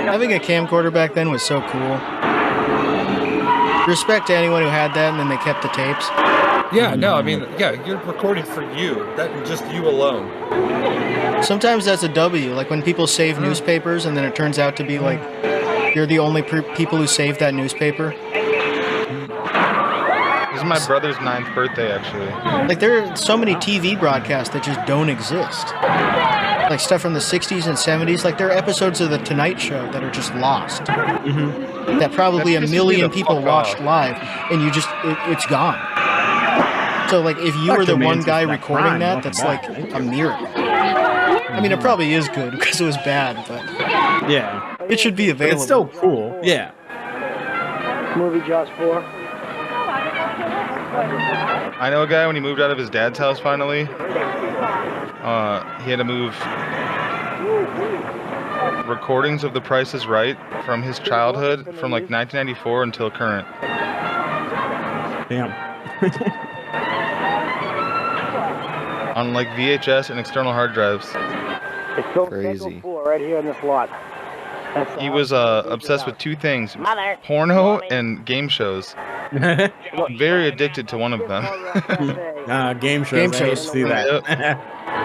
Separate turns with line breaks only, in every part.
Having a camcorder back then was so cool. Respect to anyone who had that and then they kept the tapes.
Yeah, no, I mean, yeah, you're recording for you. That just you alone.
Sometimes that's a W, like when people save newspapers and then it turns out to be like you're the only people who saved that newspaper.
This is my brother's 9th birthday, actually.
Like there are so many TV broadcasts that just don't exist. Like stuff from the 60s and 70s. Like there are episodes of The Tonight Show that are just lost. That probably a million people watched live, and you just, it's gone. So like if you were the one guy recording that, that's like a miracle. I mean, it probably is good because it was bad, but
yeah,
it should be available.
It's still cool. Yeah.
Movie Jaws 4.
I know a guy when he moved out of his dad's house finally. He had to move recordings of The Price is Right from his childhood from like 1994 until current.
Damn.
On like VHS and external hard drives.
Crazy. Right here in this lot.
He was obsessed with two things: porno and game shows. Very addicted to one of them.
Game shows.
Game shows.
See that.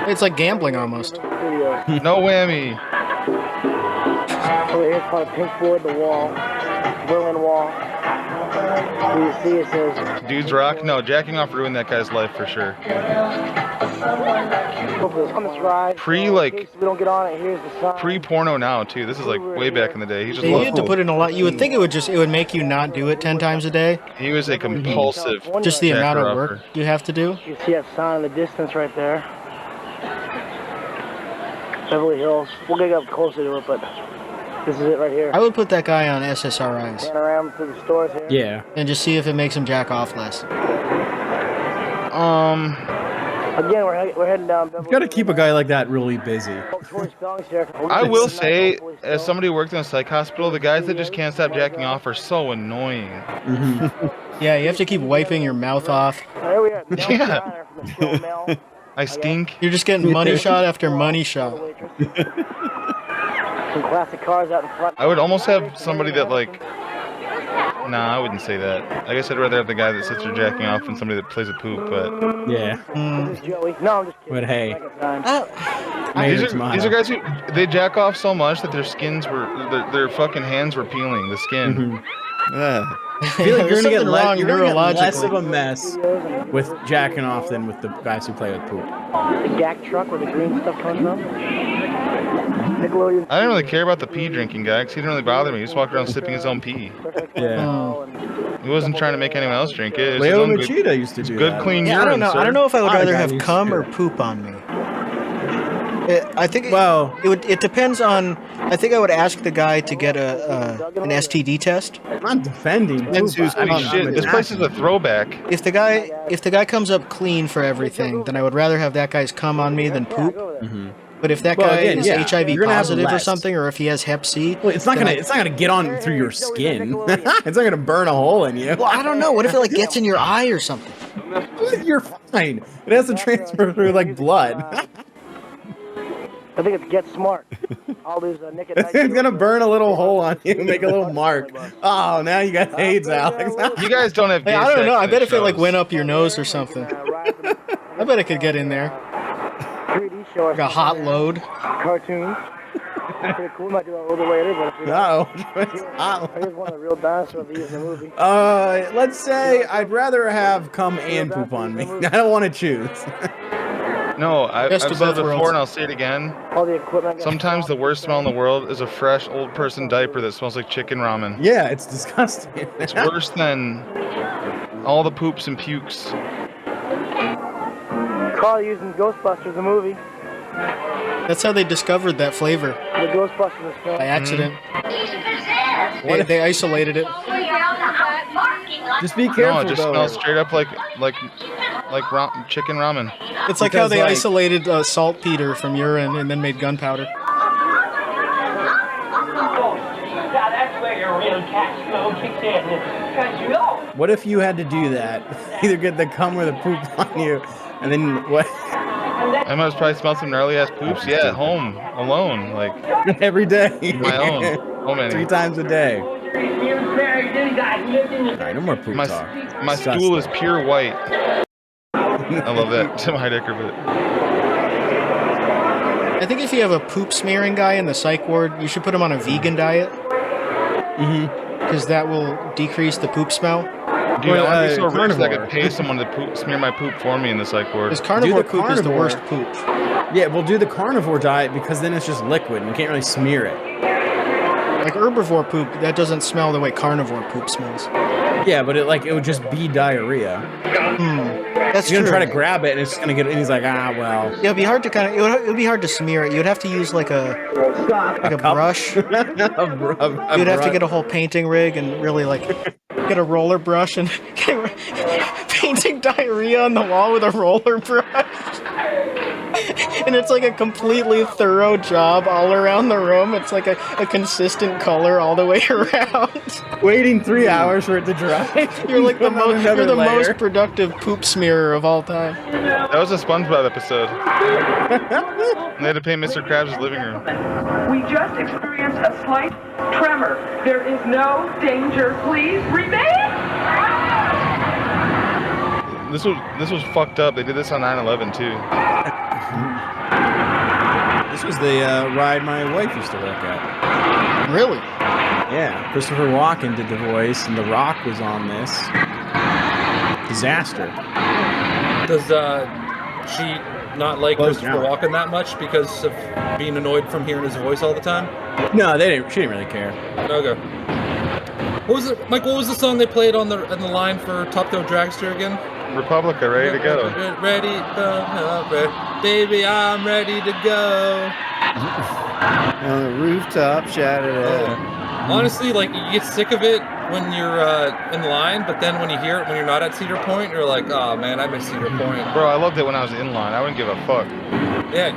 It's like gambling almost.
No whammy.
Over here it's called Pink Floyd, The Wall, Berlin Wall. You see it says
Dudes rock? No, jacking off ruined that guy's life for sure. Pre-porno now too. This is like way back in the day. He just
you had to put in a lot. You would think it would make you not do it 10 times a day.
He was a compulsive.
Just the amount of work you have to do.
You see that sign in the distance right there. Beverly Hills. We'll get up closer to it, but this is it right here.
I would put that guy on SSRIs.
Stand around through the stores here.
Yeah.
And just see if it makes him jack off less.
Again, we're heading down.
You gotta keep a guy like that really busy.
I will say, as somebody who worked in a psych hospital, the guys that just can't stop jacking off are so annoying.
Yeah, you have to keep wiping your mouth off.
There we are.
Yeah. I stink.
You're just getting money shot after money shot.
Some classic cars out in front.
I would almost have somebody that like. Nah, I wouldn't say that. I guess I'd rather have the guy that sits there jacking off than somebody that plays with poop, but...
Yeah.
This is Joey. No, I'm just kidding.
But hey.
These are guys who... They jack off so much that their skins were... Their fucking hands were peeling, the skin.
I feel like you're gonna get less of a mess with jacking off than with the guys who play with poop.
The GAC truck where the green stuff comes up. Nickelodeon.
I didn't really care about the pee drinking guy because he didn't really bother me. He just walked around sipping his own pee.
Yeah.
He wasn't trying to make anyone else drink it.
Leo Machida used to do
good,
that.
clean
Yeah,
urine.
I don't know if I would rather have cum or poop on me. I think it depends on. I think I would ask the guy to get an STD test.
I'm not defending poop.
This place is a throwback.
If the guy comes up clean for everything, then I would rather have that guy's cum on me than poop. But if that guy is HIV positive or something, or if he has Hep C,
well, it's not gonna get on through your skin. It's not gonna burn a hole in you.
Well, I don't know. What if it like gets in your eye or something?
You're fine. It has to transfer through like blood.
I think it's Get Smart. All these
it's gonna burn a little hole on you, make a little mark. Oh, now you got AIDS, Alex.
You guys don't have.
Hey, I don't know. I bet if it like went up your nose or something, I bet it could get in there.
3D show.
Like a hot load.
Cartoons. Pretty cool. Might do that a little bit later, but if you here's one of the real dinosaurs they use in the movie.
Let's say I'd rather have cum and poop on me. I don't want to choose.
No, I've said it before and I'll say it again.
All the equipment.
Sometimes the worst smell in the world is a fresh old person diaper that smells like chicken ramen.
Yeah, it's disgusting.
It's worse than all the poops and pukes.
Carl using Ghostbusters, the movie.
That's how they discovered that flavor.
The Ghostbusters film.
By accident. They isolated it.
Just be careful.
No, it just smells straight up like chicken ramen.
It's like how they isolated saltpeter from urine and then made gunpowder.
What if you had to do that? Either get the cum or the poop on you, and then what?
Emma's probably smelled some gnarly ass poops. Yeah, at home, alone, like
Every day.
my own. Oh man.
3 times a day. All right, no more poop
My
talk.
my stool is pure white. I love that. Tim Heidecker, but
I think if you have a poop smearing guy in the psych ward, you should put him on a vegan diet. Because that will decrease the poop smell.
dude, I want to be so rich that I could pay someone to smear my poop for me in the psych ward.
Because carnivore poop is the worst poop.
Yeah, we'll do the carnivore diet because then it's just liquid and you can't really smear it.
Like herbivore poop, that doesn't smell the way carnivore poop smells.
Yeah, but it would just be diarrhea.
That's
You're
true.
gonna try to grab it and it's gonna get. And he's like, well.
Yeah, it'd be hard to it would be hard to smear it. You'd have to use like a brush. You'd have to get a whole painting rig and really like get a roller brush and painting diarrhea on the wall with a roller brush. And it's like a completely thorough job all around the room. It's like a consistent color all the way around.
Waiting 3 hours for it to dry.
You're like the most productive poop smearer of all time.
That was a SpongeBob episode. They had to paint Mr. Krabs' living room.
We just experienced a slight tremor. There is no danger. Please remain.
This was fucked up. They did this on 9/11 too.
This was the ride my wife used to work at.
Really?
Yeah, Christopher Walken did the voice, and The Rock was on this. Disaster.
Does she not like Christopher Walken that much because of being annoyed from hearing his voice all the time?
No, she didn't really care.
Okay. What was it, Mike? What was the song they played on the line for Top Doe Dragster again?
Republica, ready to go.
Ready, baby, I'm ready to go.
On the rooftop, shout it out.
Honestly, like you get sick of it when you're in line, but then when you hear it when you're not at Cedar Point, you're like, oh man, I miss Cedar Point.
Bro, I loved it when I was in line. I wouldn't give a fuck.
Yeah.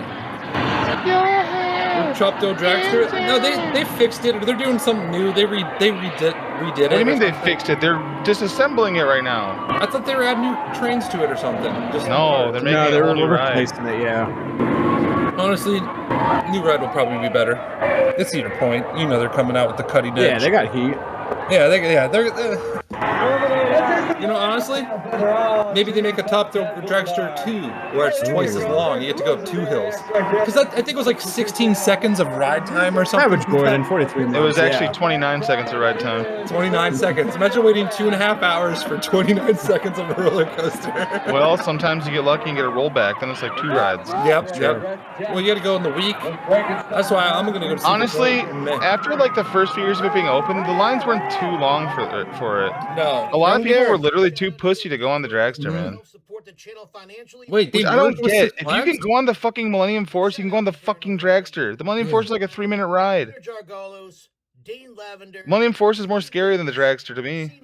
Chop Doe Dragster. No, they fixed it. They're doing something new. They redid it.
What do you mean they fixed it? They're disassembling it right now.
I thought they were adding new trains to it or something.
No, they're making a whole new ride.
Replacing it, yeah.
Honestly, new ride will probably be better. It's Cedar Point. You know they're coming out with the cutting edge.
Yeah, they got heat.
Yeah, they're you know, honestly, maybe they make a Top Doe Dragster 2 where it's twice as long. You get to go up 2 hills. Because I think it was like 16 seconds of ride time or something.
Average Gordon, 43 minutes.
It was actually 29 seconds of ride time.
29 seconds. Imagine waiting 2.5 hours for 29 seconds of a roller coaster.
Well, sometimes you get lucky and get a rollback. Then it's like 2 rides.
Yep. Well, you got to go in the week. That's why I'm going to go to
honestly, after like the first few years of it being open, the lines weren't too long for it.
No.
A lot of people were literally too pussy to go on the dragster, man.
Wait,
I don't get. If you can go on the fucking Millennium Force, you can go on the fucking dragster. The Millennium Force is like a 3-minute ride. Millennium Force is more scary than the dragster to me.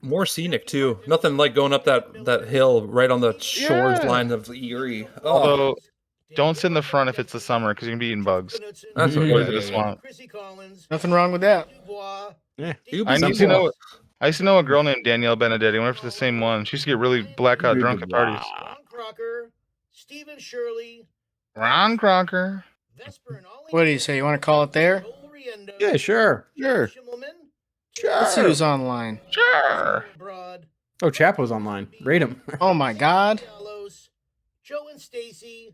More scenic too. Nothing like going up that hill right on the shores line of Erie. Oh.
Although, don't sit in the front if it's the summer because you're gonna be eating bugs.
That's what
Poison the swamp.
Nothing wrong with that.
Yeah.
I used to know a girl named Danielle Benedetti. I wonder if it's the same one. She used to get really blackout drunk at parties. Ron Crocker.
What do you say? You want to call it there?
Yeah, sure.
Let's see who's online.
Sure.
Oh, Chapo's online. Rate him.
Oh my God.
Joe and Stacy.